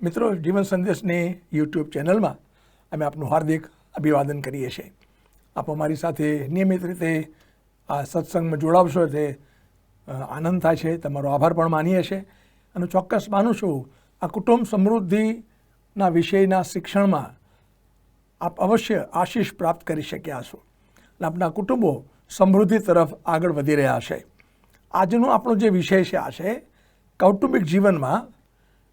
મિત્રો, જીવન સંદેશની યુટ્યુબ ચેનલમાં અમે આપનું હાર્દિક અભિવાદન કરીએ છીએ. આપ અમારી સાથે નિયમિત રીતે આ સત્સંગમાં જોડાવશો તે આનંદ થાય છે. તમારો આભાર પણ માનીએ છીએ અને ચોક્કસ માનું છું આ કુટુંબ સમૃદ્ધિના વિષયના શિક્ષણમાં આપ અવશ્ય આશીષ પ્રાપ્ત કરી શક્યા છો અને આપણા કુટુંબો સમૃદ્ધિ તરફ આગળ વધી રહ્યા છે. આજનો આપણો જે વિષય છે આ છે કૌટુંબિક જીવનમાં,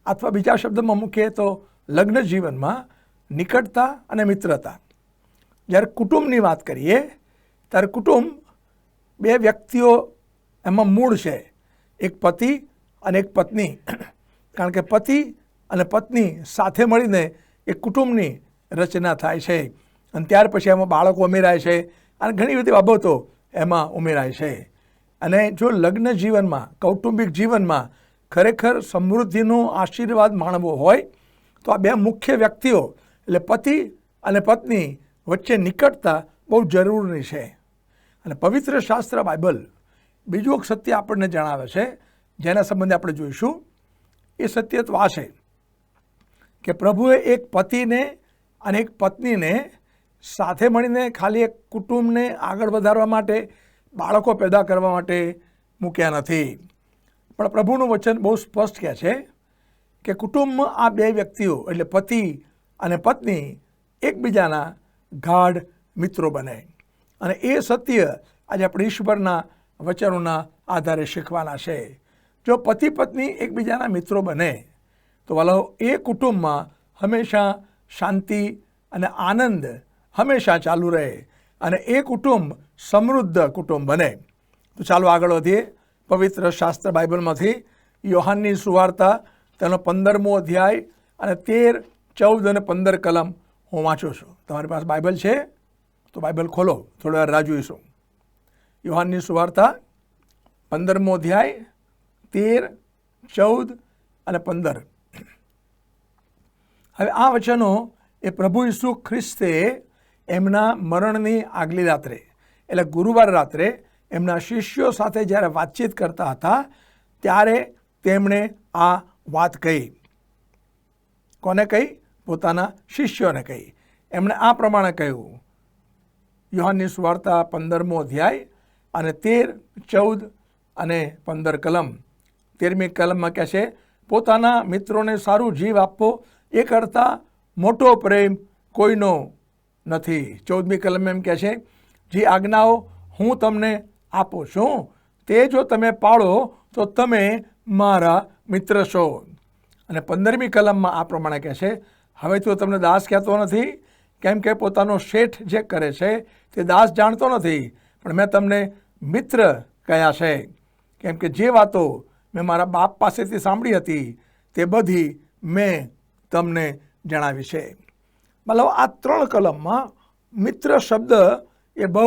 અથવા બીજા શબ્દમાં મૂકીએ તો લગ્ન જીવનમાં નિકટતા અને મિત્રતા. જ્યારે કુટુંબની વાત કરીએ ત્યારે કુટુંબ બે વ્યક્તિઓ એમાં મૂળ છે, એક પતિ અને એક પત્ની. કારણ કે પતિ અને પત્ની સાથે મળીને એક કુટુંબની રચના થાય છે અને ત્યાર પછી એમાં બાળકો ઉમેરાય છે અને ઘણી બધી બાબતો એમાં ઉમેરાય છે. અને જો લગ્ન જીવનમાં, કૌટુંબિક જીવનમાં ખરેખર સમૃદ્ધિનો આશીર્વાદ માણવો હોય તો આ બે મુખ્ય વ્યક્તિઓ એટલે પતિ અને પત્ની વચ્ચે નિકટતા બહુ જરૂરી છે. અને પવિત્ર શાસ્ત્ર બાઇબલ બીજું એક સત્ય આપણને જણાવે છે, જેના સંબંધે આપણે જોઈશું. એ સત્ય તો આ છે કે પ્રભુએ એક પતિને અને એક પત્નીને સાથે મળીને ખાલી એક કુટુંબને આગળ વધારવા માટે, બાળકો પેદા કરવા માટે મૂક્યા નથી. પણ પ્રભુનું વચન બહુ સ્પષ્ટ કહે છે કે કુટુંબમાં આ બે વ્યક્તિઓ એટલે પતિ અને પત્ની એકબીજાના ગાઢ મિત્રો બને. અને એ સત્ય આજે આપણે ઈશ્વરના વચનોના આધારે શીખવાના છે. જો પતિ પત્ની એકબીજાના મિત્રો બને તો વાલો એ કુટુંબમાં હંમેશા શાંતિ અને આનંદ હંમેશા ચાલુ રહે અને એ કુટુંબ સમૃદ્ધ કુટુંબ બને. તો ચાલો આગળ વધીએ. પવિત્ર શાસ્ત્ર બાઇબલમાંથી યોહાનની સુવાર્તા તેનો 15મો અધ્યાય અને 13, 14 અને 15 કલમ હું વાંચું છું. તમારી પાસે બાઇબલ છે તો બાઇબલ ખોલો, થોડી વાર રાહ જોઈશું. યોહાનની સુવાર્તા 15મો અધ્યાય 13, 14 અને 15. હવે આ વચનો એ પ્રભુ ઈસુ ખ્રિસ્તે એમના મરણની આગલી રાત્રે એટલે ગુરુવાર રાત્રે એમના શિષ્યો સાથે જ્યારે વાતચીત કરતા હતા ત્યારે તેમણે આ વાત કહી. કોને કહી? પોતાના શિષ્યોને કહી. એમણે આ પ્રમાણે કહ્યું. યોહાનની સુવાર્તા 15મો અધ્યાય અને 13, 14 અને 15 કલમ. 13મી કલમમાં કહે છે, પોતાના મિત્રોને સારું જીવ આપવો એ કરતાં મોટો પ્રેમ કોઈનો નથી. 14મી કલમ એમ કહે છે, જે આજ્ઞાઓ હું તમને આપું છું તે જો તમે પાળો તો તમે મારા મિત્ર છો. અને 15મી કલમમાં આ પ્રમાણે કહે છે, હવે તો તમને દાસ કહેતો નથી, કેમ કે પોતાનો શેઠ જે કરે છે તે દાસ જાણતો નથી, પણ મેં તમને મિત્ર કહ્યા છે, કેમ કે જે વાતો મેં મારા બાપ પાસેથી સાંભળી હતી તે બધી મેં તમને જણાવી છે. મતલબ આ 3 કલમમાં મિત્ર શબ્દ એ બહુ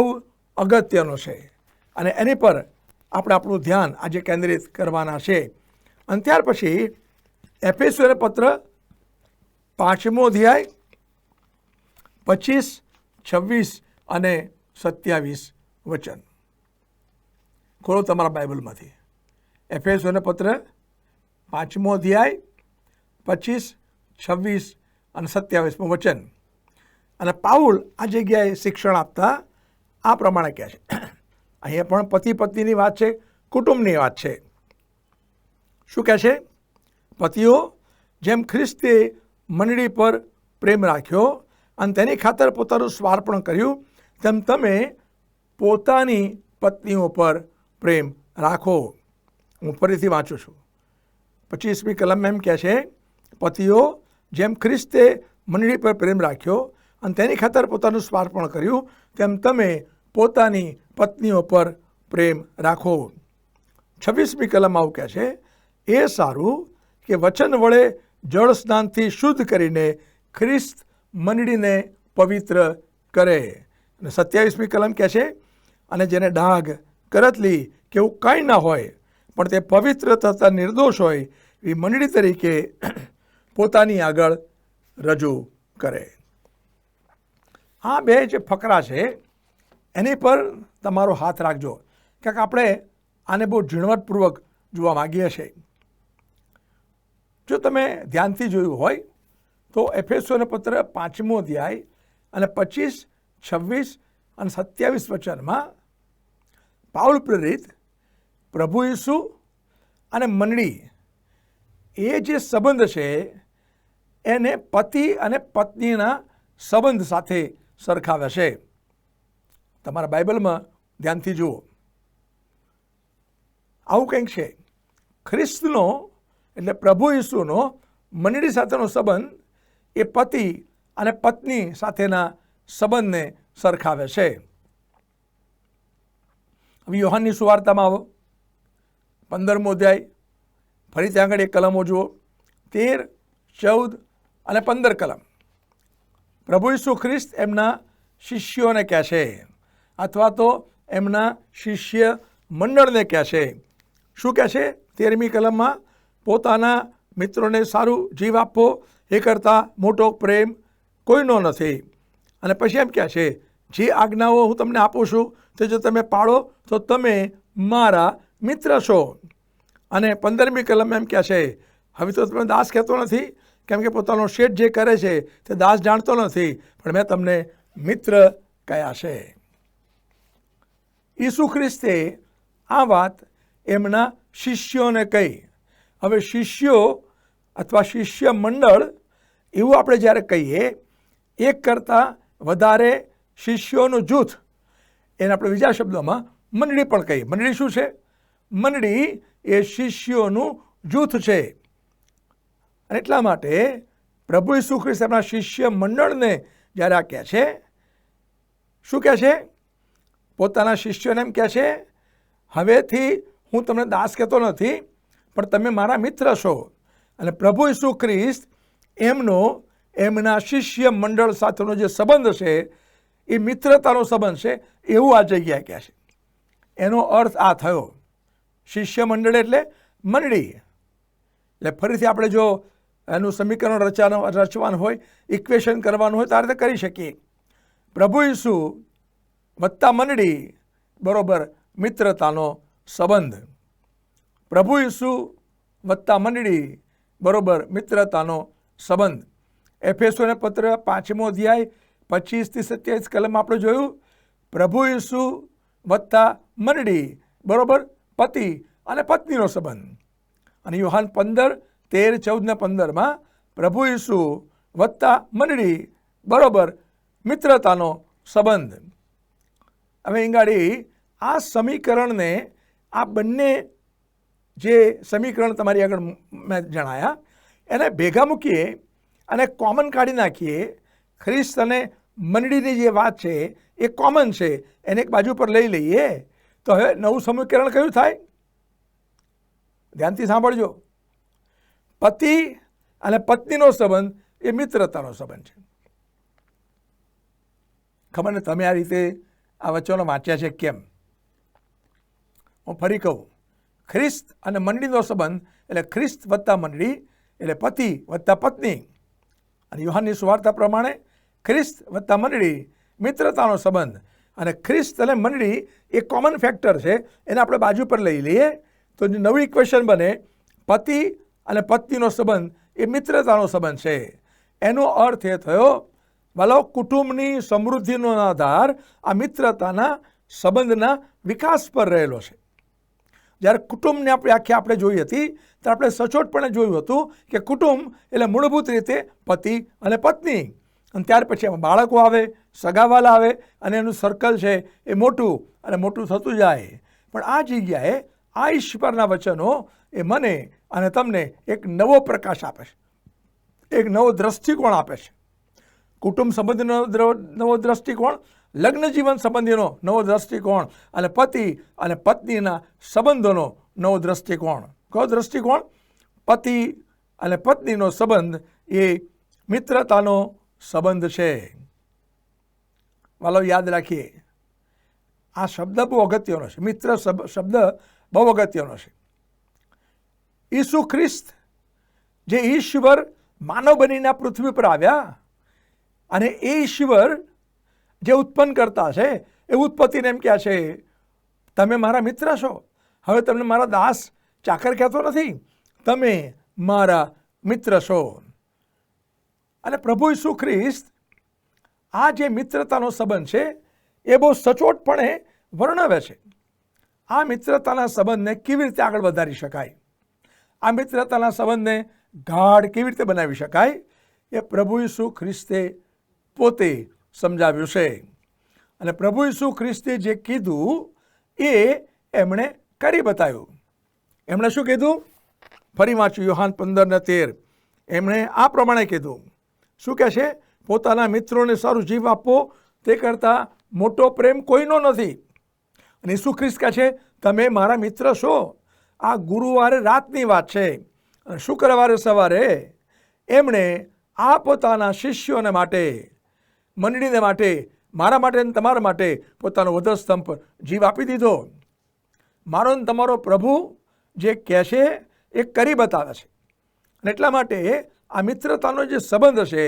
અગત્યનો છે અને એની પર આપણે આપણું ધ્યાન આજે કેન્દ્રિત કરવાના છે. અને ત્યાર પછી એફેસોને પત્ર 5મો અધ્યાય 25, 26 અને 27 વચન ખોલો તમારા બાઇબલમાંથી. એફેસોને પત્ર 5મો અધ્યાય 25, 26 અને 27મું વચન. અને પાઉલ આ જગ્યાએ શિક્ષણ આપતા આ પ્રમાણે કહે છે. અહીંયા પણ પતિ પત્નીની વાત છે, કુટુંબની વાત છે. શું કહે છે? પતિઓ, જેમ ખ્રિસ્તે મંડળી પર પ્રેમ રાખ્યો અને તેની ખાતર પોતાનું સ્વાર્પણ કર્યું, તેમ તમે પોતાની પત્નીઓ પર પ્રેમ રાખો. હું ફરીથી વાંચું છું. 25મી કલમ એમ કહે છે, પતિઓ, જેમ ખ્રિસ્તે મંડળી પર પ્રેમ રાખ્યો અને તેની ખાતર પોતાનું સ્વાર્પણ કર્યું, તેમ તમે પોતાની પત્નીઓ પર પ્રેમ રાખો. 26મી કલમ આવું કહે છે, એ સારું કે વચન વડે જળ સ્નાનથી શુદ્ધ કરીને ખ્રિસ્ત મંડળીને પવિત્ર કરે. અને 27મી કલમ કહે છે, અને જેને ડાઘ, કરતલી કે એવું કાંઈ ના હોય પણ તે પવિત્ર તથા નિર્દોષ હોય એ મંડળી તરીકે પોતાની આગળ રજૂ કરે. આ બે જે ફકરા છે એની પર તમારો હાથ રાખજો, કારણ કે આપણે આને બહુ ઝીણવટપૂર્વક જોવા માગીએ છીએ. જો તમે ધ્યાનથી જોયું હોય તો એફેસોને પત્ર 5મો અધ્યાય અને 25, 26 અને 27 વચનમાં પાઉલ પ્રેરિત પ્રભુ ઈસુ અને મંડળી એ જે સંબંધ છે એને પતિ અને પત્નીના સંબંધ સાથે સરખાવે છે. તમારા બાઇબલમાં ધ્યાનથી જુઓ, આવું કંઈક છે. ખ્રિસ્તનો એટલે પ્રભુ ઈસુનો મંડળી સાથેનો સંબંધ એ પતિ અને પત્ની સાથેના સંબંધને સરખાવે છે. હવે યોહાનની સુવાર્તામાં આવો, 15મો અધ્યાય, ફરી ત્યાં આગળ એક કલમો જુઓ, 13, 14 અને 15 કલમ. પ્રભુ ઈસુ ખ્રિસ્ત એમના શિષ્યોને કહે છે, અથવા તો એમના શિષ્ય મંડળને કહે છે. શું કહે છે 13મી કલમમાં? પોતાના મિત્રોને સારું જીવ આપવો એ કરતાં મોટો પ્રેમ કોઈનો નથી. અને પછી એમ કહે છે, જે આજ્ઞાઓ હું તમને આપું છું તે જો તમે પાળો તો તમે મારા મિત્ર છો. અને 15મી કલમ એમ કહે છે, હવે તો તમે દાસ કહેતો નથી, કેમ કે પોતાનો શેઠ જે કરે છે તે દાસ જાણતો નથી, પણ મેં તમને મિત્ર કહ્યા છે. ઈસુ ખ્રિસ્તે આ વાત એમના શિષ્યોને કહી. હવે શિષ્યો અથવા શિષ્ય મંડળ એવું આપણે જ્યારે કહીએ, એક કરતાં વધારે શિષ્યોનું જૂથ, એને આપણે બીજા શબ્દોમાં મંડળી પણ કહીએ. મંડળી શું છે? મંડળી એ શિષ્યોનું જૂથ છે. અને એટલા માટે પ્રભુ ઈસુ ખ્રિસ્ત એમના શિષ્ય મંડળને જ્યારે આ કહે છે, શું કહે છે? પોતાના શિષ્યોને એમ કહે છે, હવેથી હું તમને દાસ કહેતો નથી, પણ તમે મારા મિત્ર છો. અને પ્રભુ ઈસુ ખ્રિસ્ત એમના શિષ્ય મંડળ સાથેનો જે સંબંધ છે એ મિત્રતાનો સંબંધ છે, એવું આ જગ્યાએ કહે છે. એનો અર્થ આ થયો, શિષ્ય મંડળ એટલે મંડળી. એટલે ફરીથી આપણે જો એનું સમીકરણ રચવાનું હોય, ઇક્વેશન કરવાનું હોય તો આ રીતે કરી શકીએ. પ્રભુ ઈસુ વત્તા મંડળી બરોબર મિત્રતાનો સંબંધ. પ્રભુ ઈસુ વત્તા મંડળી બરોબર મિત્રતાનો સંબંધ. એફેસોને પત્ર 5મો અધ્યાય 25 થી 27 કલમ આપણે જોયું, પ્રભુ ઈસુ વત્તા મંડળી બરોબર પતિ અને પત્નીનો સંબંધ. અને યોહાન 15, 13, 14 ને 15માં પ્રભુ ઈસુ વત્તા મંડળી બરોબર મિત્રતાનો સંબંધ. હવે ઈંગાડી આ સમીકરણને, આ બંને જે સમીકરણ તમારી આગળ મેં જણાયા, એને ભેગા મૂકીએ અને કોમન કાઢી નાખીએ. ખ્રિસ્ત અને મંડળીની જે વાત છે એ કોમન છે, એને એક બાજુ પર લઈ લઈએ તો હવે નવું સમીકરણ કયું થાય? ધ્યાનથી સાંભળજો. પતિ અને પત્નીનો સંબંધ એ મિત્રતાનો સંબંધ છે. ખબર ને તમે આ રીતે આ વચનો વાંચ્યા છે કેમ? હું ફરી કહું, ખ્રિસ્ત અને મંડળીનો સંબંધ એટલે ખ્રિસ્ત વત્તા મંડળી એટલે પતિ વત્તા પત્ની. અને યોહાનની સુવાર્તા પ્રમાણે ખ્રિસ્ત વત્તા મંડળી મિત્રતાનો સંબંધ. અને ખ્રિસ્ત અને મંડળી એ કોમન ફેક્ટર છે, એને આપણે બાજુ પર લઈ લઈએ તો નવું ઇક્વેશન બને, પતિ અને પત્નીનો સંબંધ એ મિત્રતાનો સંબંધ છે. એનો અર્થ એ થયો, વાલો કુટુંબની સમૃદ્ધિનો આધાર આ મિત્રતાના સંબંધના વિકાસ પર રહેલો છે. જ્યારે કુટુંબને આપણે જોઈ હતી ત્યારે આપણે સચોટપણે જોયું હતું કે કુટુંબ એટલે મૂળભૂત રીતે પતિ અને પત્ની, અને ત્યાર પછી એમાં બાળકો આવે, સગાવાલા આવે, અને એનું સર્કલ છે એ મોટું અને મોટું થતું જાય. પણ આ જગ્યાએ આ ઈશ્વરના વચનો એ મને અને તમને એક નવો પ્રકાશ આપે છે, એક નવો દ્રષ્ટિકોણ આપે છે. કુટુંબ સંબંધીનો નવો દ્રષ્ટિકોણ, લગ્ન જીવન સંબંધીનો નવો દ્રષ્ટિકોણ, અને પતિ અને પત્નીના સંબંધોનો નવો દ્રષ્ટિકોણ. કયો દ્રષ્ટિકોણ? પતિ અને પત્નીનો સંબંધ એ મિત્રતાનો સંબંધ છે. વાલો યાદ રાખીએ, આ શબ્દ બહુ અગત્યનો છે. મિત્ર શબ્દ બહુ અગત્યનો છે. ઈસુ ખ્રિસ્ત જે ઈશ્વર માનવ બનીને પૃથ્વી પર આવ્યા, અને એ ઈશ્વર જે ઉત્પન્ન કરતા છે એ ઉત્પત્તિને એમ કહે છે, તમે મારા મિત્ર છો. હવે તમને મારા દાસ ચાકર કહેતો નથી, તમે મારા મિત્ર છો. અને પ્રભુ ઈસુ ખ્રિસ્ત આ જે મિત્રતાનો સંબંધ છે એ બહુ સચોટપણે વર્ણવે છે. આ મિત્રતાના સંબંધને કેવી રીતે આગળ વધારી શકાય, આ મિત્રતાના સંબંધને ગાઢ કેવી રીતે બનાવી શકાય, એ પ્રભુ ઈસુ ખ્રિસ્તે પોતે સમજાવ્યું છે. અને પ્રભુ ઈસુ ખ્રિસ્તે જે કીધું એ એમણે કરી બતાવ્યું. એમણે શું કીધું? ફરી વાંચ્યું યોહાન 15:13. એમણે આ પ્રમાણે કીધું. શું કહે છે? પોતાના મિત્રોને સારું જીવ આપવો તે કરતાં મોટો પ્રેમ કોઈનો નથી. અને ઈસુ ખ્રિસ્ત કહે છે તમે મારા મિત્ર છો. આ ગુરુવારે રાતની વાત છે. અને શુક્રવારે સવારે એમણે આ પોતાના શિષ્યોને માટે, મંડળીને માટે, મારા માટે અને તમારા માટે પોતાનો વધસ્તંભ જીવ આપી દીધો. મારો ને તમારો પ્રભુ જે કહે છે એ કરી બતાવે છે. અને એટલા માટે આ મિત્રતાનો જે સંબંધ છે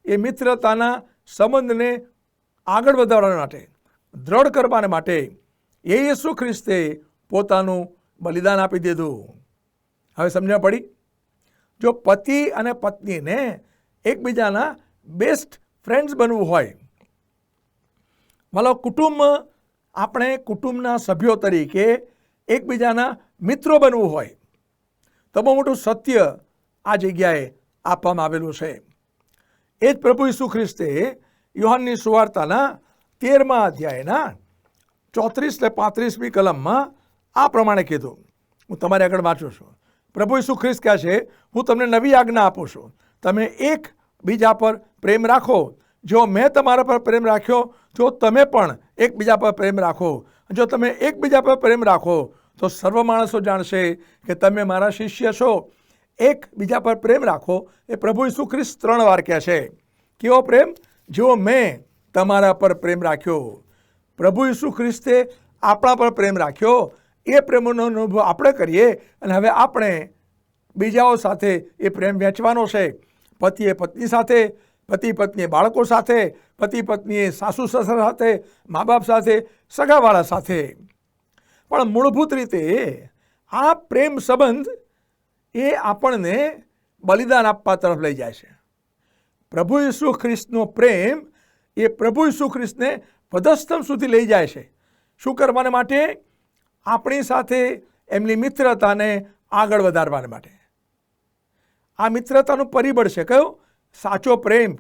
એ મિત્રતાના સંબંધને આગળ વધારવા માટે, દ્રઢ કરવા માટે ઈસુ ખ્રિસ્તે પોતાનું બલિદાન આપી દીધું. હવે સમજણ પડી? જો પતિ અને પત્નીને એકબીજાના બેસ્ટ ફ્રેન્ડ્સ બનવું હોય, મતલબ કુટુંબ, આપણે કુટુંબના સભ્યો તરીકે એકબીજાના મિત્રો બનવું હોય તો બહુ મોટું સત્ય આ જગ્યાએ આપવામાં આવેલું છે. એ જ પ્રભુ ઈસુ ખ્રિસ્તે યોહાનની સુવાર્તાના 13મા અધ્યાયના 34 ને 35મી કલમમાં આ પ્રમાણે કીધું. હું તમારી આગળ વાંચું છું. પ્રભુ ઈસુ ખ્રિસ્ત કહે છે હું તમને નવી આજ્ઞા આપું છું, તમે એક બીજા પર પ્રેમ રાખો. જો મેં તમારા પર પ્રેમ રાખ્યો તો તમે પણ એકબીજા પર પ્રેમ રાખો. જો તમે એકબીજા પર પ્રેમ રાખો તો સર્વ માણસો જાણશે કે તમે મારા શિષ્ય છો. એક બીજા પર પ્રેમ રાખો એ પ્રભુ ઈસુ ખ્રિસ્ત 3 વાર કહે છે. કેવો પ્રેમ? જેવો મેં તમારા પર પ્રેમ રાખ્યો. પ્રભુ ઈસુ ખ્રિસ્તે આપણા પર પ્રેમ રાખ્યો. એ પ્રેમનો અનુભવ આપણે કરીએ અને હવે આપણે બીજાઓ સાથે એ પ્રેમ વહેંચવાનો છે. પતિએ પત્ની સાથે, પતિ પત્નીએ બાળકો સાથે, પતિ પત્નીએ સાસુ સસરા સાથે, મા બાપ સાથે, સગાવાળા સાથે. પણ મૂળભૂત રીતે આ પ્રેમ સંબંધ એ આપણને બલિદાન આપવા તરફ લઈ જાય છે. પ્રભુ ઈસુ ખ્રિસ્તનો પ્રેમ એ પ્રભુ ઈસુ ખ્રિસ્તને વધસ્તંભ સુધી લઈ જાય છે. શું કરવાને માટે? આપણી સાથે એમની મિત્રતાને આગળ વધારવાને માટે. આ મિત્રતાનું પરિબળ છે કયો? સાચો પ્રેમ.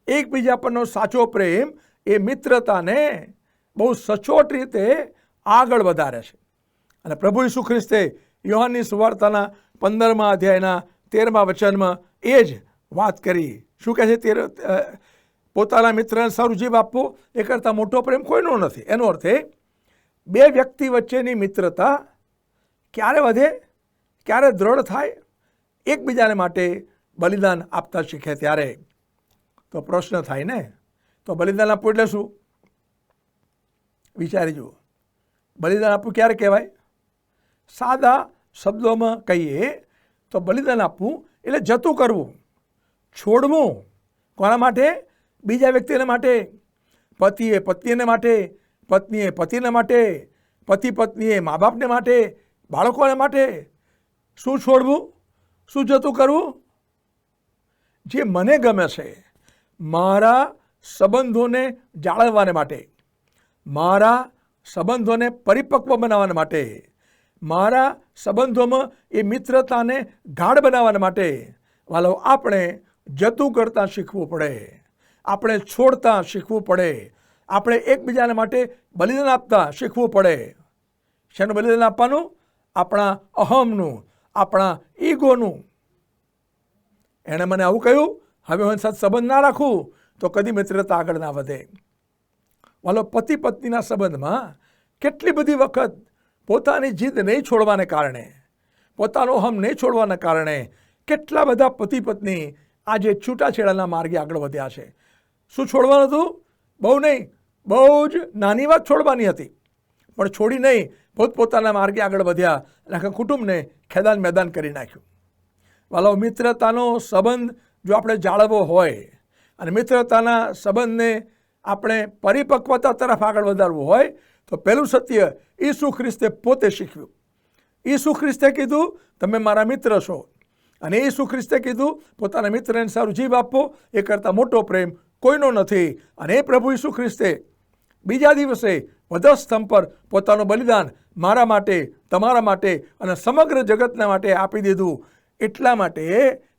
એકબીજા પરનો સાચો પ્રેમ એ મિત્રતાને બહુ સચોટ રીતે આગળ વધારે છે. અને પ્રભુ ઈસુ ખ્રિસ્તે યોહાનની સુવાર્તાના 15મા અધ્યાયના 13મા વચનમાં એ જ વાત કરી. શું કહે છે? પોતાના મિત્રને સારું જીવ આપવું એ કરતાં મોટો પ્રેમ કોઈનો નથી. એનો અર્થ એ બે વ્યક્તિ વચ્ચેની મિત્રતા ક્યારે વધે, ક્યારે દ્રઢ થાય? એકબીજાને માટે બલિદાન આપતા શીખે ત્યારે. તો પ્રશ્ન થાય ને, તો બલિદાન આપવું એટલે શું? વિચારી જુઓ. બલિદાન આપવું ક્યારે કહેવાય? સાદા શબ્દોમાં કહીએ તો બલિદાન આપવું એટલે જતું કરવું, છોડવું. કોના માટે? બીજા વ્યક્તિને માટે. પતિએ પત્નીને માટે, પત્નીએ પતિને માટે, પતિ પત્નીએ મા બાપને માટે, બાળકોને માટે. શું છોડવું? શું જતું કરવું? જે મને ગમે છે, મારા સંબંધોને જાળવવાને માટે, મારા સંબંધોને પરિપક્વ બનાવવાને માટે, મારા સંબંધોમાં એ મિત્રતાને ગાઢ બનાવવાને માટે વાલો આપણે જતું કરતાં શીખવું પડે, આપણે છોડતા શીખવું પડે, આપણે એકબીજાને માટે બલિદાન આપતા શીખવું પડે. શેનું બલિદાન આપવાનું? આપણા અહમનું, આપણા ઈગોનું. એણે મને આવું કહ્યું, હવે હું સાથે સંબંધ ના રાખું તો કદી મિત્રતા આગળ ના વધે. વાલો પતિ પત્નીના સંબંધમાં કેટલી બધી વખત પોતાની જીદ નહીં છોડવાને કારણે, પોતાનો અહમ નહીં છોડવાના કારણે કેટલા બધા પતિ પત્ની આજે છૂટાછેડાના માર્ગે આગળ વધ્યા છે. શું છોડવાનું હતું? બહુ નહીં, બહુ જ નાની વાત છોડવાની હતી, પણ છોડી નહીં, પોતપોતાના માર્ગે આગળ વધ્યા અને આખા કુટુંબને ખેદાન મેદાન કરી નાખ્યું. વાલો મિત્રતાનો સંબંધ જો આપણે જાળવવો હોય અને મિત્રતાના સંબંધને આપણે પરિપક્વતા તરફ આગળ વધારવું હોય તો પહેલું સત્ય ઈસુ ખ્રિસ્તે પોતે શીખવ્યું. ઈસુ ખ્રિસ્તે કીધું તમે મારા મિત્ર છો. અને ઈસુ ખ્રિસ્તે કીધું પોતાના મિત્રને સારું જીવ આપવો એ કરતાં મોટો પ્રેમ કોઈનો નથી. અને એ પ્રભુ ઈસુ ખ્રિસ્તે બીજા દિવસે વધસ્તંભ પર પોતાનું બલિદાન મારા માટે, તમારા માટે અને સમગ્ર જગતના માટે આપી દીધું, એટલા માટે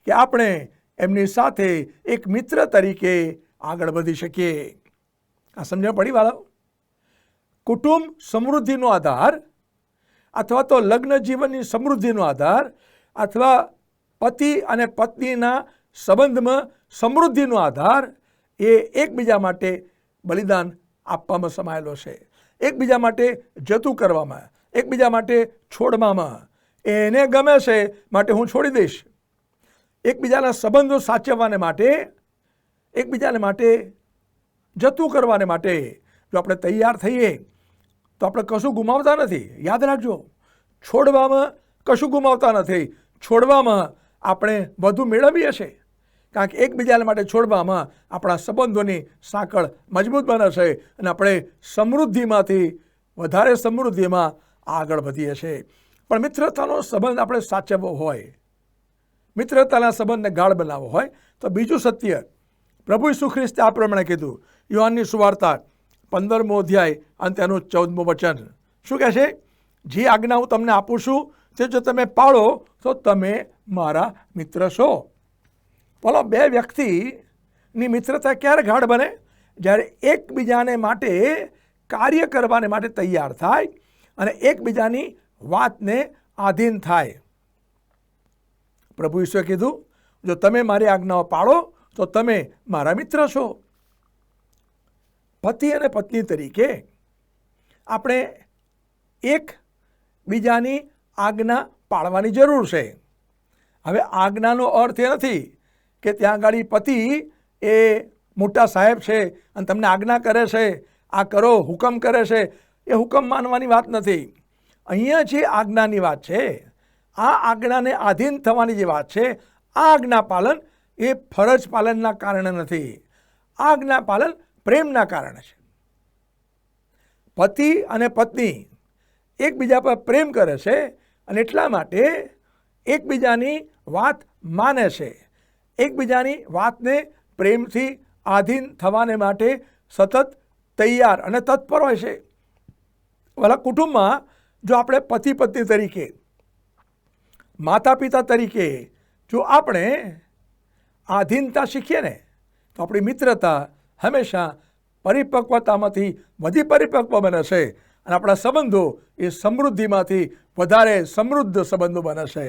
કે આપણે એમની સાથે એક મિત્ર તરીકે આગળ વધી શકીએ. આ સમજણ પડી વાળાઓ? કુટુંબ સમૃદ્ધિનો આધાર અથવા તો લગ્ન જીવનની સમૃદ્ધિનો આધાર અથવા પતિ અને પત્નીના સંબંધમાં સમૃદ્ધિનો આધાર એ એકબીજા માટે બલિદાન આપવામાં સમાયેલો છે, એકબીજા માટે જતું કરવામાં, એકબીજા માટે છોડવામાં. એને ગમે છે માટે હું છોડી દઈશ. એકબીજાના સંબંધો સાચવવાને માટે, એકબીજાને માટે જતું કરવાને માટે જો આપણે તૈયાર થઈએ તો આપણે કશું ગુમાવતા નથી. યાદ રાખજો, છોડવામાં કશું ગુમાવતા નથી. છોડવામાં આપણે વધુ મેળવીએ છીએ, કારણ કે એકબીજાને માટે છોડવામાં આપણા સંબંધોની સાંકળ મજબૂત બને છે અને આપણે સમૃદ્ધિમાંથી વધારે સમૃદ્ધિમાં આગળ વધીએ છીએ. પણ મિત્રતાનો સંબંધ આપણે સાચવવો હોય, મિત્રતાના સંબંધને ગાઢ બનાવવો હોય તો બીજું સત્ય પ્રભુ ઈસુ ખ્રિસ્તે આ પ્રમાણે કીધું. યોહાનની સુવાર્તા 15મો અધ્યાય અને તેનું 14મું વચન શું કહે છે? જે આજ્ઞા હું તમને આપું છું તે જો તમે પાળો તો તમે મારા મિત્ર છો. બોલો, બે વ્યક્તિની મિત્રતા ક્યારે ગાઢ બને? જ્યારે એકબીજાને માટે કાર્ય કરવાને માટે તૈયાર થાય અને એકબીજાની વાતને આધીન થાય. પ્રભુ ઈસુએ કીધું, જો તમે મારી આજ્ઞાઓ પાળો તો તમે મારા મિત્ર છો. પતિ અને પત્ની તરીકે આપણે એક બીજાની આજ્ઞા પાળવાની જરૂર છે. હવે આજ્ઞાનો અર્થ એ નથી કે ત્યાં આગળ પતિ એ મોટા સાહેબ છે અને તમને આજ્ઞા કરે છે, આ કરો, હુકમ કરે છે. એ હુકમ માનવાની વાત નથી. અહીંયા જે આજ્ઞાની વાત છે, આ આજ્ઞાને આધીન થવાની જે વાત છે, આ આજ્ઞા પાલન એ ફરજ પાલનના કારણે નથી, આ આજ્ઞા પાલન પ્રેમના કારણે છે. પતિ અને પત્ની એકબીજા પર પ્રેમ કરે છે અને એટલા માટે એકબીજાની વાત માને છે, એકબીજાની વાતને પ્રેમથી આધીન થવાને માટે સતત તૈયાર અને તત્પર હોય છે. ભલા કુટુંબમાં જો આપણે પતિ પત્ની તરીકે, માતા પિતા તરીકે જો આપણે આધીનતા શીખીએ ને તો આપણી મિત્રતા હંમેશા પરિપક્વતામાંથી વધી પરિપક્વ બને છે અને આપણા સંબંધો એ સમૃદ્ધિમાંથી વધારે સમૃદ્ધ સંબંધો બને છે.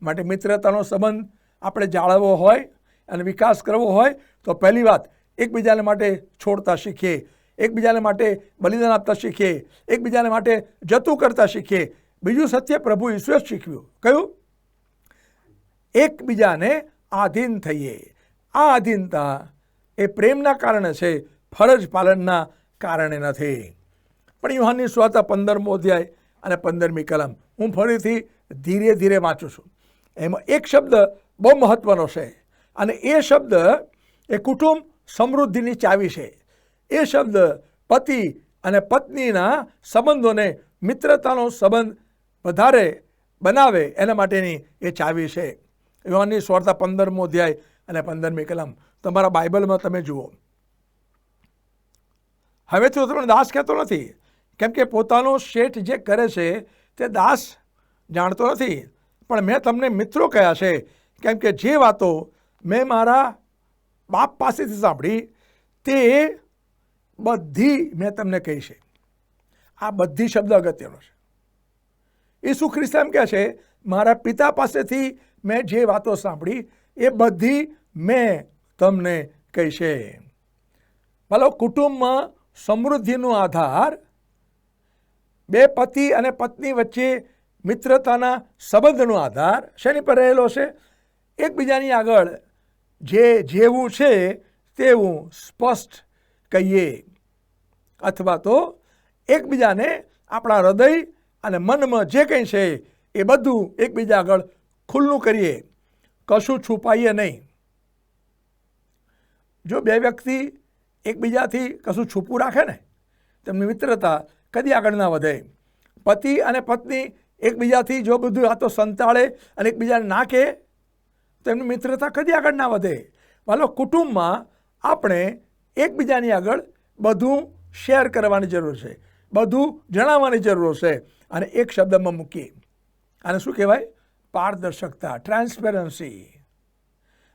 માટે મિત્રતાનો સંબંધ આપણે જાળવવો હોય અને વિકાસ કરવો હોય તો પહેલી વાત એકબીજાને માટે છોડતા શીખીએ, એકબીજાને માટે બલિદાન આપતા શીખીએ, એકબીજાને માટે જતું કરતા શીખીએ. બીજું સત્ય પ્રભુ ઈસુએ શીખવ્યું, કયું? એકબીજાને આધીન થઈએ. આ આધીનતા એ પ્રેમના કારણે છે, ફરજ પાલનના કારણે નથી. પણ યોહાનની સુવાર્તા 15મો અધ્યાય અને 15મી કલમ હું ફરીથી ધીરે ધીરે વાંચું છું. એમાં એક શબ્દ બહુ મહત્વનો છે અને એ શબ્દ એ કુટુંબ સમૃદ્ધિની ચાવી છે. એ શબ્દ પતિ અને પત્નીના સંબંધોને, મિત્રતાનો સંબંધ વધારે બનાવે એના માટેની એ ચાવી છે. યોહાનની સુવાર્તા 15મો અધ્યાય અને 15મી કલમ તમારા બાઇબલમાં તમે જુઓ. હવેથી હું તમને દાસ કહેતો નથી, કેમ કે પોતાનો શેઠ જે કરે છે તે દાસ જાણતો નથી, પણ મેં તમને મિત્રો કહ્યા છે, કેમ કે જે વાતો મેં મારા બાપ પાસેથી સાંભળી તે બધી મેં તમને કહી છે. આ બધી શબ્દ અગત્યનો છે. ઈસુ ખ્રિસ્ત એમ કહે છે, મારા પિતા પાસેથી મેં જે વાતો સાંભળી એ બધી મેં તમને કહી છે. ભલો કુટુંબમાં સમૃદ્ધિનો આધાર બે પતિ અને પત્ની વચ્ચે મિત્રતાના સંબંધનો આધાર શેની પર રહેલો છે? એકબીજાની આગળ જે જેવું છે તેવું સ્પષ્ટ કહીએ, અથવા તો એકબીજાને આપણા હૃદય અને મનમાં જે કંઈ છે એ બધું એકબીજા આગળ ખુલ્લું કરીએ, કશું છુપાઈએ નહીં. જો બે વ્યક્તિ એકબીજાથી કશું છુપું રાખે ને તેમની મિત્રતા કદી આગળ ના વધે. પતિ અને પત્ની એકબીજાથી જો બધું વાતો સંતાડે અને એકબીજાને ના કહે તો એમની મિત્રતા કદી આગળ ના વધે. વાલો, કુટુંબમાં આપણે એકબીજાની આગળ બધું શેર કરવાની જરૂર છે, બધું જણાવવાની જરૂર છે. અને એક શબ્દમાં મૂકીએ, આને શું કહેવાય? પારદર્શકતા, ટ્રાન્સપેરન્સી.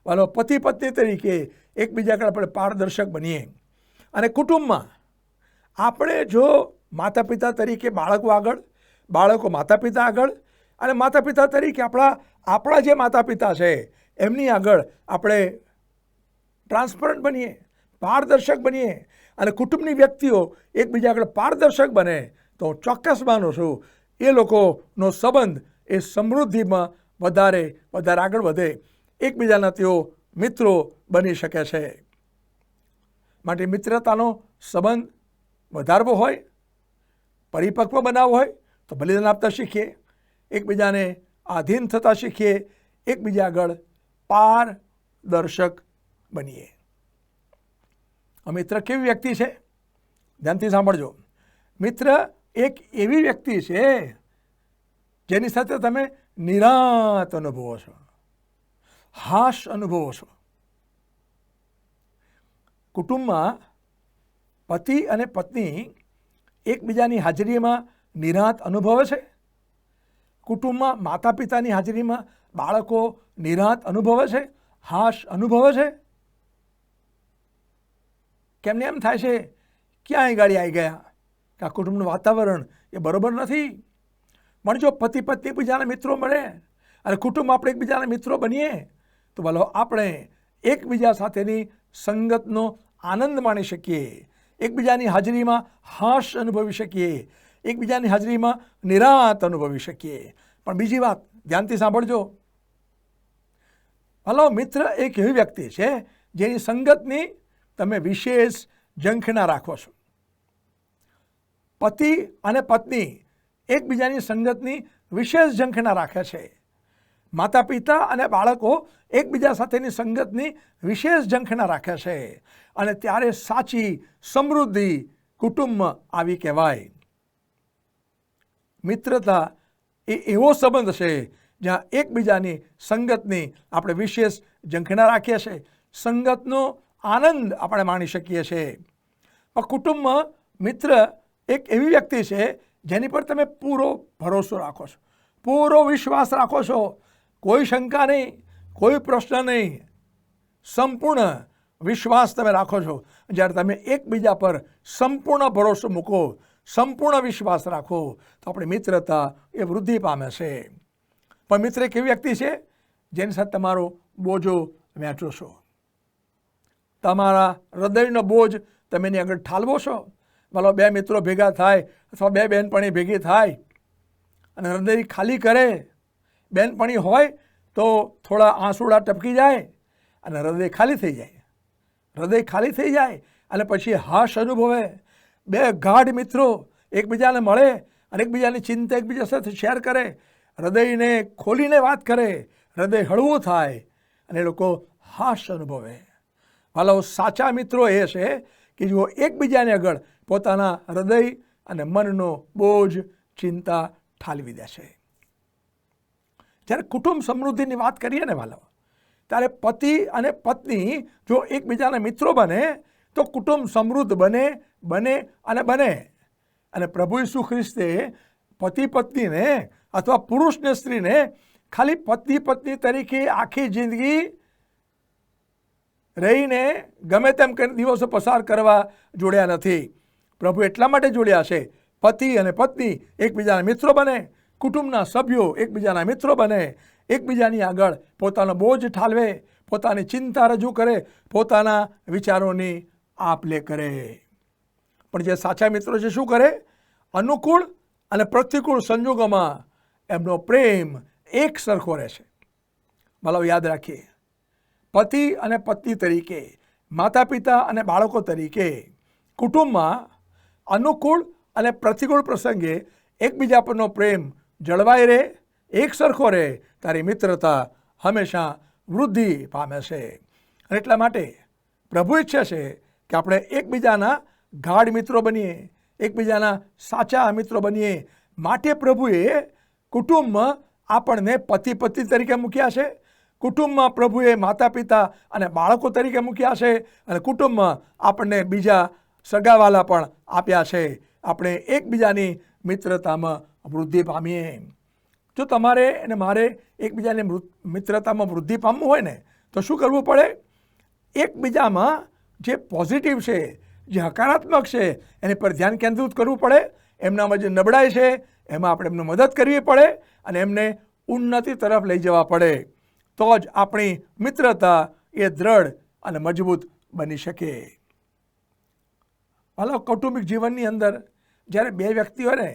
વાલો, પતિ પત્ની તરીકે એકબીજા આગળ આપણે પારદર્શક બનીએ. અને કુટુંબમાં આપણે જો માતા પિતા તરીકે બાળકો આગળ, બાળકો માતા પિતા આગળ, અને માતા પિતા તરીકે આપણા જે માતા પિતા છે એમની આગળ આપણે ટ્રાન્સપરન્ટ બનીએ, પારદર્શક બનીએ, અને કુટુંબની વ્યક્તિઓ એકબીજા આગળ પારદર્શક બને, તો હું ચોક્કસ માનું છું એ લોકોનો સંબંધ એ સમૃદ્ધિમાં વધારે આગળ વધે, એકબીજાના તેઓ મિત્રો બની શકે છે. માટે મિત્રતાનો સંબંધ વધારવો હોય, પરિપક્વ બનાવવો હોય તો બલિદાન આપતા શીખીએ, એકબીજાને આધીન થતા શીખીએ, એકબીજા આગળ પારદર્શક બનીએ. મિત્ર કેવી વ્યક્તિ છે? ધ્યાનથી સાંભળજો. મિત્ર એક એવી વ્યક્તિ છે જેની સાથે તમે નિરાંત અનુભવો છો, હાશ અનુભવો છો. કુટુંબમાં પતિ અને પત્ની એકબીજાની હાજરીમાં નિરાંત અનુભવે છે. કુટુંબમાં માતા પિતાની હાજરીમાં બાળકો નિરાંત અનુભવે છે, હાશ અનુભવે છે. કેમને એમ થાય છે ક્યાંય ગાડી આવી ગયા કે આ કુટુંબનું વાતાવરણ એ બરોબર નથી? પણ જો પતિ પત્ની એકબીજાના મિત્રો મળે અને કુટુંબ આપણે એકબીજાના મિત્રો બનીએ તો ભલો આપણે એકબીજા સાથેની સંગતનો આનંદ માણી શકીએ, એકબીજાની હાજરીમાં હાશ અનુભવી શકીએ, એકબીજાની હાજરીમાં નિરાંત અનુભવી શકીએ. પણ બીજી વાત ધ્યાનથી સાંભળજો. ભલો, મિત્ર એક એવી વ્યક્તિ છે જેની સંગતની તમે વિશેષ ઝંખના રાખો છો. પતિ અને પત્ની એકબીજાની સંગતની વિશેષ ઝંખના રાખે છે. માતા પિતા અને બાળકો એકબીજા સાથેની સંગતની વિશેષ ઝંખના રાખે છે. અને ત્યારે સાચી સમૃદ્ધિ કુટુંબમાં આવી કહેવાય. મિત્રતા એ એવો સંબંધ છે જ્યાં એકબીજાની સંગતની આપણે વિશેષ ઝંખના રાખીએ છીએ, સંગતનો આનંદ આપણે માણી શકીએ છીએ. પણ કુટુંબમાં મિત્ર એક એવી વ્યક્તિ છે જેની પર તમે પૂરો ભરોસો રાખો છો, પૂરો વિશ્વાસ રાખો છો, કોઈ શંકા નહીં, કોઈ પ્રશ્ન નહીં, સંપૂર્ણ વિશ્વાસ તમે રાખો છો. જ્યારે તમે એકબીજા પર સંપૂર્ણ ભરોસો મૂકો, સંપૂર્ણ વિશ્વાસ રાખો તો આપણી મિત્રતા એ વૃદ્ધિ પામે છે. પણ મિત્ર એક એવી વ્યક્તિ છે જેની સાથે તમારો બોજો વહેંચો છો, તમારા હૃદયનો બોજ તમે એની આગળ ઠાલવો છો. ભલો, બે મિત્રો ભેગા થાય અથવા બે બહેનપણી ભેગી થાય અને હૃદય ખાલી કરે. બહેનપણી હોય તો થોડા આંસુડા ટપકી જાય અને હૃદય ખાલી થઈ જાય, હૃદય ખાલી થઈ જાય અને પછી હાશ અનુભવે. બે ગાઢ મિત્રો એકબીજાને મળે અને એકબીજાની ચિંતા એકબીજા સાથે શેર કરે, હૃદયને ખોલીને વાત કરે, હૃદય હળવું થાય અને એ લોકો હાશ અનુભવે. હાલો, સાચા મિત્રો એ છે કે જો એકબીજાને આગળ પોતાના હૃદય અને મનનો બોજ, ચિંતા ઠાલવી દે છે. જ્યારે કુટુંબ સમૃદ્ધિની વાત કરીએ ને વાલો, ત્યારે પતિ અને પત્ની જો એકબીજાના મિત્રો બને તો કુટુંબ સમૃદ્ધ બને અને બને. અને પ્રભુ ઈસુ ખ્રિસ્તે પતિ પત્નીને અથવા પુરુષને સ્ત્રીને ખાલી પતિ પત્ની તરીકે આખી જિંદગી રહીને ગમે તેમ કરીને દિવસો પસાર કરવા જોડ્યા નથી. પ્રભુ એટલા માટે જોડ્યા છે પતિ અને પત્ની એકબીજાના મિત્રો બને, કુટુંબના સભ્યો એકબીજાના મિત્રો બને, એકબીજાની આગળ પોતાનો બોજ ઠાલવે, પોતાની ચિંતા રજૂ કરે, પોતાના વિચારોની આપ લે કરે. પણ જે સાચા મિત્રો છે શું કરે? અનુકૂળ અને પ્રતિકૂળ સંજોગોમાં એમનો પ્રેમ એક સરખો રહે છે. ભલો, યાદ રાખીએ, પતિ અને પત્ની તરીકે, માતા પિતા અને બાળકો તરીકે કુટુંબમાં અનુકૂળ અને પ્રતિકૂળ પ્રસંગે એકબીજા પરનો પ્રેમ જળવાઈ રહે, એક સરખો રહે, તારી મિત્રતા હંમેશા વૃદ્ધિ પામે છે. અને એટલા માટે પ્રભુ ઈચ્છે છે કે આપણે એકબીજાના ગાઢ મિત્રો બનીએ, એકબીજાના સાચા મિત્રો બનીએ. માટે પ્રભુએ કુટુંબમાં આપણને પતિ પત્ની તરીકે મૂક્યા છે, કુટુંબમાં પ્રભુએ માતા પિતા અને બાળકો તરીકે મૂક્યા છે, અને કુટુંબમાં આપણને બીજા સગાવાલા પણ આપ્યા છે. આપણે એકબીજાની મિત્રતામાં વૃદ્ધિ પામીએ. જો તમારે અને મારે એકબીજાની મિત્રતામાં વૃદ્ધિ પામવું હોય ને તો શું કરવું પડે? એકબીજામાં જે પોઝિટિવ છે, જે હકારાત્મક છે, એની પર ધ્યાન કેન્દ્રિત કરવું પડે. એમનામાં જે નબળાઈ છે એમાં આપણે એમને મદદ કરવી પડે અને એમને ઉન્નતિ તરફ લઈ જવા પડે. તો જ આપણી મિત્રતા એ દ્રઢ અને મજબૂત બની શકે. હાલો, કૌટુંબિક જીવનની અંદર જ્યારે બે વ્યક્તિ હોય ને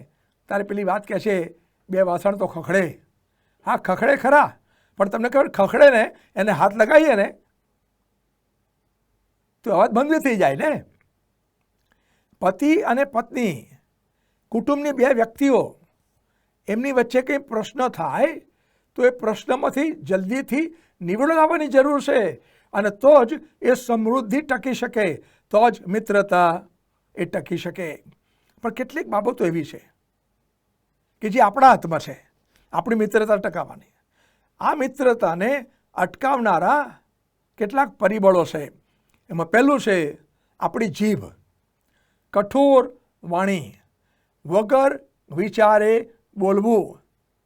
ત્યારે પેલી વાત કહે છે, બે વાસણ તો ખખડે. હા, ખખડે ખરા, પણ તમને ખબર ખખડે ને એને હાથ લગાવીએ ને તો અવાજ બંધ થઈ જાય ને. પતિ અને પત્ની, કુટુંબની બે વ્યક્તિઓ, એમની વચ્ચે કંઈ પ્રશ્ન થાય તો એ પ્રશ્નમાંથી જલ્દીથી નિવડો લાવવાની જરૂર છે, અને તો જ એ સમૃદ્ધિ ટકી શકે, તો જ મિત્રતા એ ટકી શકે. પણ કેટલીક બાબતો એવી છે કે જે આપણા હાથમાં છે આપણી મિત્રતા ટકાવવાની. આ મિત્રતાને અટકાવનારા કેટલાક પરિબળો છે. એમાં પહેલું છે આપણી જીભ. કઠોર વાણી, વગર વિચારે બોલવું.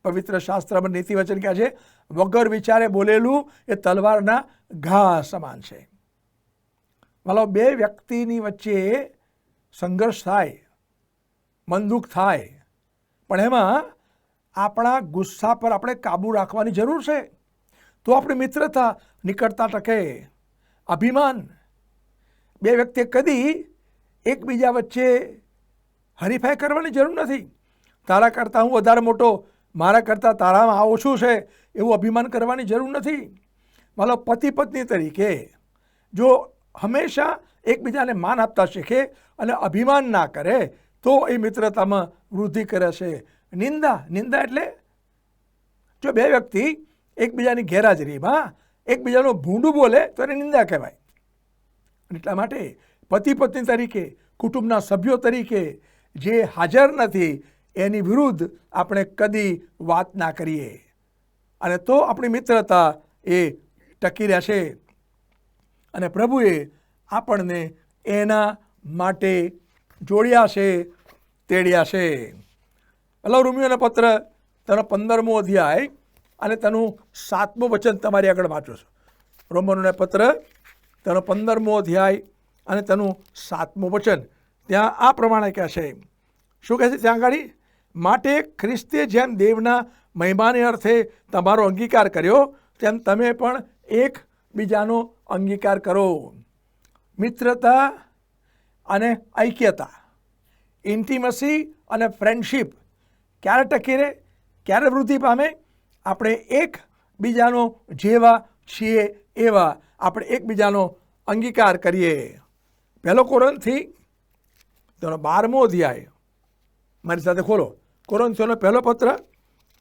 પવિત્ર શાસ્ત્રમાં નીતિ વચન કહે છે, વગર વિચારે બોલેલું એ તલવારના ઘા સમાન છે. વાલો, બે વ્યક્તિની વચ્ચે સંઘર્ષ થાય, મનદુખ થાય, પણ એમાં આપણા ગુસ્સા પર આપણે કાબૂ રાખવાની જરૂર છે, તો આપણી મિત્રતા નિકટતા ટકે. અભિમાન, બે વ્યક્તિએ કદી એકબીજા વચ્ચે હરીફાઈ કરવાની જરૂર નથી. તારા કરતાં હું વધારે મોટો, મારા કરતાં તારામાં આ ઓછું છે, એવું અભિમાન કરવાની જરૂર નથી. માનો પતિ પત્ની તરીકે જો હંમેશા એકબીજાને માન આપતા શીખે અને અભિમાન ના કરે તો એ મિત્રતામાં વૃદ્ધિ કરે છે. નિંદા એટલે જો બે વ્યક્તિ એકબીજાની ગેરહાજરીમાં એકબીજાનું ભૂંડું બોલે તો એને નિંદા કહેવાય. એટલા માટે પતિ પત્ની તરીકે, કુટુંબના સભ્યો તરીકે જે હાજર નથી એની વિરુદ્ધ આપણે કદી વાત ના કરીએ, અને તો આપણી મિત્રતા એ ટકી રહેશે. અને પ્રભુએ આપણને એના માટે જોડ્યા છે, તેડ્યા છે. પહેલો રોમિયોનો પત્ર તેનો 15મો અધ્યાય અને તેનું 7મું વચન તમારી આગળ વાંચું છું. રોમનોના પત્ર તેનો 15મો અધ્યાય અને તેનું 7મું વચન. ત્યાં આ પ્રમાણે કહે છે. શું કહે છે ત્યાં આગળ? માટે ખ્રિસ્તે જેમ દેવના મહિમાને અર્થે તમારો અંગીકાર કર્યો તેમ તમે પણ એકબીજાનો અંગીકાર કરો. મિત્રતા અને ઐક્યતા, ઇન્ટિમસી અને ફ્રેન્ડશીપ ક્યારે ટકી રહે, ક્યારે વૃદ્ધિ પામે? આપણે એકબીજાનો જેવા છીએ એવા આપણે એકબીજાનો અંગીકાર કરીએ. પહેલો કોરિન્થી તેનો 12મો અધ્યાય, મારી સાથે ખોલો. કોરિન્થીયોનો પહેલો પત્ર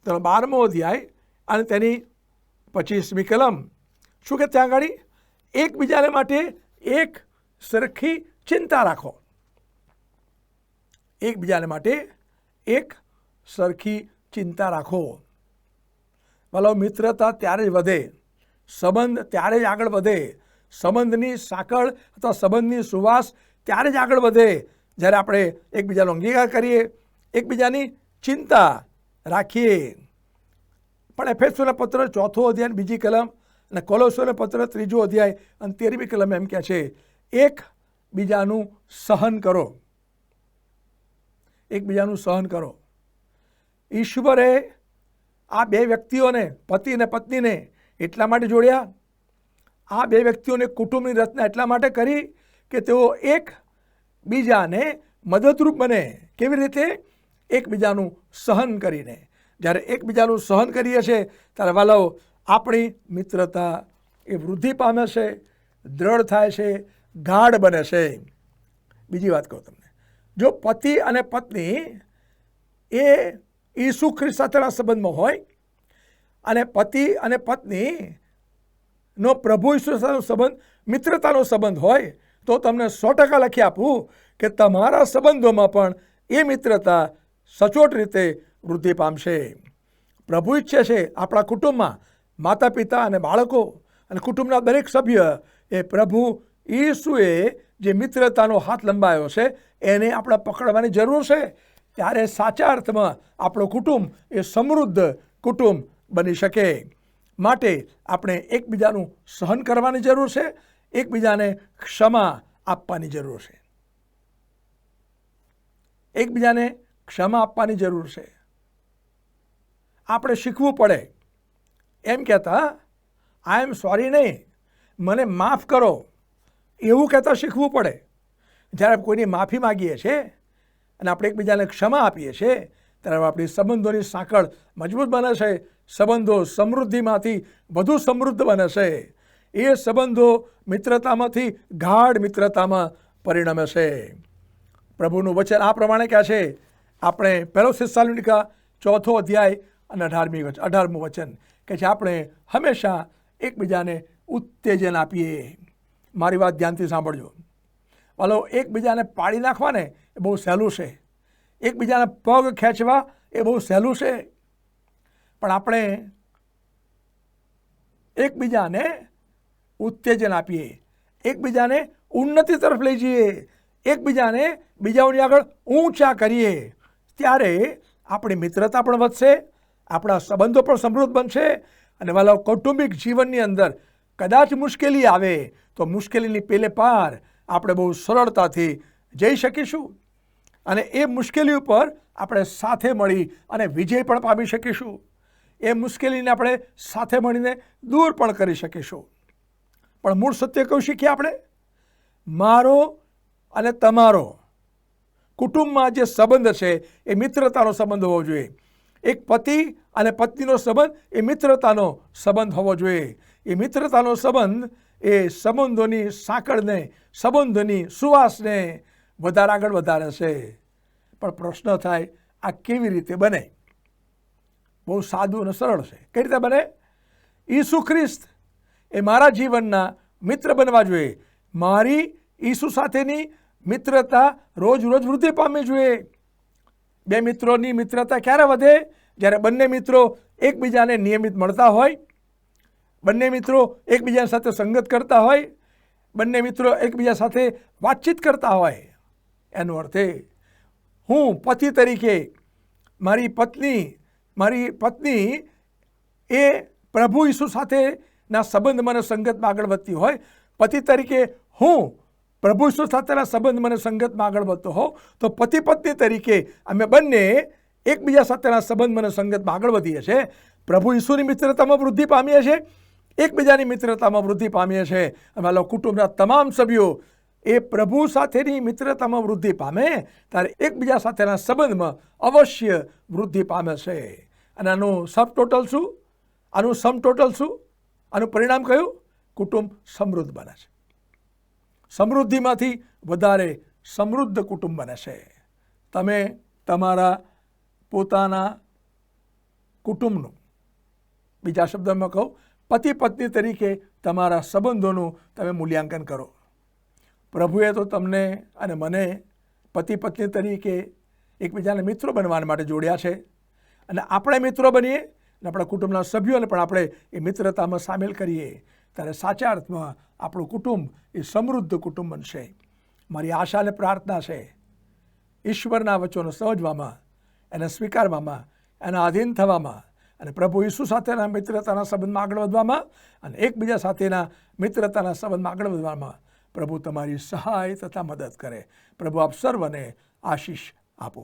તેનો 12મો અધ્યાય અને તેની 25મી કલમ. શું કે ત્યાં આગળ? એકબીજાને માટે એક સરખી ચિંતા રાખો. એકબીજાને માટે એક સરખી ચિંતા રાખો. ભલો, મિત્રતા ત્યારે જ વધે, સંબંધ ત્યારે જ આગળ વધે, સંબંધની સાંકળ અથવા સંબંધની સુવાસ ત્યારે જ આગળ વધે જ્યારે આપણે એકબીજાનો અંગીકાર કરીએ, એકબીજાની ચિંતા રાખીએ. પણ એફેસોના પત્ર 4થો અધ્યાય 2જી કલમ અને કોલોસોના પત્ર 3જો અધ્યાય અને 13મી કલમ એમ કહે છે, એકબીજાનું સહન કરો. એકબીજાનું સહન કરો. ઈશ્વરે આ બે વ્યક્તિઓને, પતિ અને પત્નીને એટલા માટે જોડ્યા, આ બે વ્યક્તિઓને કુટુંબની રચના એટલા માટે કરી કે તેઓ એકબીજાને મદદરૂપ બને. કેવી રીતે? એકબીજાનું સહન કરીને. જ્યારે એકબીજાનું સહન કરીએ છીએ ત્યારે વાલાઓ આપણી મિત્રતા એ વૃદ્ધિ પામે છે, દ્રઢ થાય છે, ગાઢ બને છે. બીજી વાત કહું તમને, જો પતિ અને પત્ની એ ઈસુ ખ્રિસ્ત સાથેના સંબંધમાં હોય અને પતિ અને પત્નીનો પ્રભુ ઈસુ સાથેનો સંબંધ મિત્રતાનો સંબંધ હોય તો તમને 100% લખી આપું કે તમારા સંબંધોમાં પણ એ મિત્રતા સચોટ રીતે વૃદ્ધિ પામશે. પ્રભુ ઈચ્છે છે આપણા કુટુંબમાં માતા પિતા અને બાળકો અને કુટુંબના દરેક સભ્ય એ પ્રભુ ઈસુએ જે મિત્રતાનો હાથ લંબાયો છે એને આપણે પકડવાની જરૂર છે. ત્યારે સાચા અર્થમાં આપણું કુટુંબ એ સમૃદ્ધ કુટુંબ બની શકે. માટે આપણે એકબીજાનું સહન કરવાની જરૂર છે, એકબીજાને ક્ષમા આપવાની જરૂર છે. એકબીજાને ક્ષમા આપવાની જરૂર છે. આપણે શીખવું પડે એમ કહેતા આઈ એમ સોરી નહીં, મને માફ કરો એવું કહેતા શીખવું પડે. જ્યારે કોઈની માફી માગીએ છીએ અને આપણે એકબીજાને ક્ષમા આપીએ છીએ ત્યારે આપણી સંબંધોની સાંકળ મજબૂત બને છે. સંબંધો સમૃદ્ધિમાંથી વધુ સમૃદ્ધ બને છે. એ સંબંધો મિત્રતામાંથી ગાઢ મિત્રતામાં પરિણમે છે. પ્રભુનું વચન આ પ્રમાણે કહે છે. આપણે પહેલો થેસ્સલોનિકા 4 અધ્યાય અને 18મું વચન કે છે આપણે હંમેશા એકબીજાને ઉત્તેજન આપીએ. મારી વાત ધ્યાનથી સાંભળજો. વાલો, એકબીજાને પાડી નાખવાને એ બહુ સહેલું છે, એકબીજાના પગ ખેંચવા એ બહુ સહેલું છે, પણ આપણે એકબીજાને ઉત્તેજન આપીએ, એકબીજાને ઉન્નતિ તરફ લઈ જઈએ, એકબીજાને બીજાઓની આગળ ઊંચા કરીએ, ત્યારે આપણી મિત્રતા પણ વધશે, આપણા સંબંધો પણ સમૃદ્ધ બનશે. અને વાલા, કૌટુંબિક જીવનની અંદર કદાચ મુશ્કેલી આવે તો મુશ્કેલીની પેલે પાર આપણે બહુ સરળતાથી જઈ શકીશું અને એ મુશ્કેલી ઉપર આપણે સાથે મળી અને વિજય પણ પામી શકીશું. એ મુશ્કેલીને આપણે સાથે મળીને દૂર પણ કરી શકીશું. પણ મૂળ સત્ય કયું શીખીએ આપણે? મારો અને તમારો કુટુંબમાં જે સંબંધ છે એ મિત્રતાનો સંબંધ હોવો જોઈએ. એક પતિ અને પત્નીનો સંબંધ એ મિત્રતાનો સંબંધ હોવો જોઈએ. એ મિત્રતાનો સંબંધ એ સંબંધોની સાંકળને, સંબંધોની સુવાસને વધારે આગળ વધારે છે. પણ પ્રશ્ન થાય, આ કેવી રીતે બને? બહુ સાદું અને સરળ છે. કઈ રીતે બને? ઈસુ ખ્રિસ્ત એ મારા જીવનના મિત્ર બનવા જોઈએ. મારી ઈસુ સાથેની મિત્રતા રોજ રોજ વૃદ્ધિ પામવી જોઈએ. બે મિત્રોની મિત્રતા ક્યારે વધે? જ્યારે બંને મિત્રો એકબીજાને નિયમિત મળતા હોય, બંને મિત્રો એકબીજા સાથે સંગત કરતા હોય, બંને મિત્રો એકબીજા સાથે વાતચીત કરતા હોય. એનો અર્થ એ, હું પતિ તરીકે મારી પત્ની એ પ્રભુ ઈસુ સાથેના સંબંધ મને સંગતમાં આગળ વધતી હોય, પતિ તરીકે હું પ્રભુ ઈસુ સાથેના સંબંધ મને સંગતમાં આગળ વધતો હોઉં, તો પતિ પત્ની તરીકે અમે બંને એકબીજા સાથેના સંબંધ મને સંગતમાં આગળ વધીએ છીએ. પ્રભુ ઈસુની મિત્રતામાં વૃદ્ધિ પામીએ છીએ, એકબીજાની મિત્રતામાં વૃદ્ધિ પામીએ છીએ. અમારા કુટુંબના તમામ સભ્યો એ પ્રભુ સાથેની મિત્રતામાં વૃદ્ધિ પામે ત્યારે એકબીજા સાથેના સંબંધમાં અવશ્ય વૃદ્ધિ પામે છે. અને આનું સબ ટોટલ શું? આનું સમ ટોટલ શું? આનું પરિણામ કયું? કુટુંબ સમૃદ્ધ બને છે. સમૃદ્ધિમાંથી વધારે સમૃદ્ધ કુટુંબ બને છે. તમે તમારા પોતાના કુટુંબનું, બીજા શબ્દમાં કહું, પતિ પત્ની તરીકે તમારા સંબંધોનું તમે મૂલ્યાંકન કરો. પ્રભુએ તો તમને અને મને પતિ પત્ની તરીકે એકબીજાને મિત્રો બનવા માટે જોડ્યા છે. અને આપણે મિત્રો બનીએ અને આપણા કુટુંબના સભ્યોને પણ આપણે એ મિત્રતામાં સામેલ કરીએ ત્યારે સાચા અર્થમાં આપણું કુટુંબ એ સમૃદ્ધ કુટુંબ બનશે. મારી આશા અને પ્રાર્થના છે ઈશ્વરના વચનો સમજવામાં, એને સ્વીકારવામાં, એના આધીન થવામાં અને પ્રભુ ઈસુ સાથેના મિત્રતાના સંબંધમાં આગળ વધવામાં અને એકબીજા સાથેના મિત્રતાના સંબંધમાં આગળ વધવામાં પ્રભુ તમારી સહાય તથા મદદ કરે. પ્રભુ આપ સર્વને આશીષ આપો.